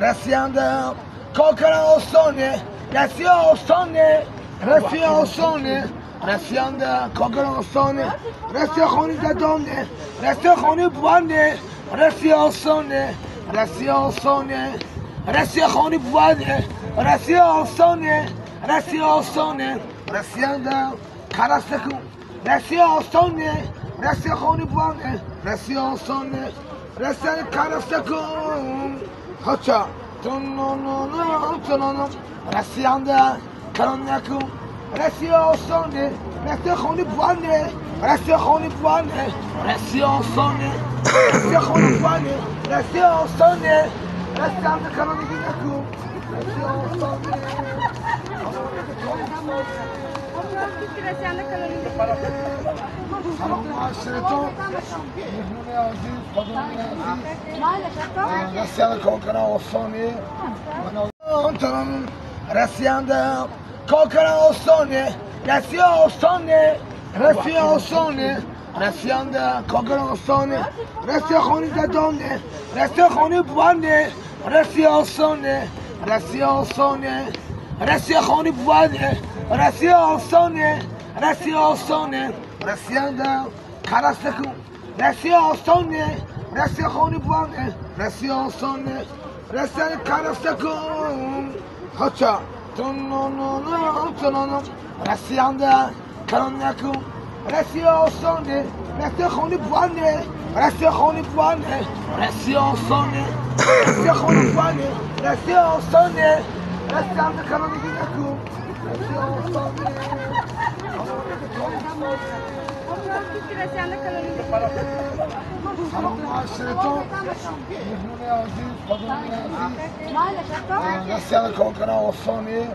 رسیدم کاکر آستانه رسی آستانه رسی آستانه رسیدم کاکر آستانه رسی خانی زدانه رسی خانی بوانه رسی آستانه رسی آستانه رسی خانی بوانه رسی آستانه رسی آستانه رسیدم کرستکون رسی آستانه رسی خانی بوانه رسی آستانه رسی کرستکون هچا رسیدم کرانکون رسی آستانه رسی خانی بوانه رسی خانی بوانه رسی آستانه رسی خانی بوانه رسی آستانه رسیدم کرانکون رسی آستانه سلام معاشرتون مهمون عزیز خودمون عزیز رسیدم کاکر آستانه رسیدم کاکر آستانه رسی آستانه رسی آستانه رسیدم کاکر آستانه رسی خانی زدانه رسی خانی بوانه رسی آستانه رسی آستانه رسی خانی بوانه رسی آستانه رسی آستانه رسیدم کرستکون رسی آستانه رسی خانی بوانه رسی آستانه رسی کرستکون هچا رسیدم کرانکون رسی آستانه رسی خانی بوانه رسی خانی بوانه رسی آستانه رسی خانی بوانه رسی آستانه رسیدم کرانکون رسی آستانه سلام معاشرتون مهمون عزیز خودمون عزیز رسیدم کاکر آستانه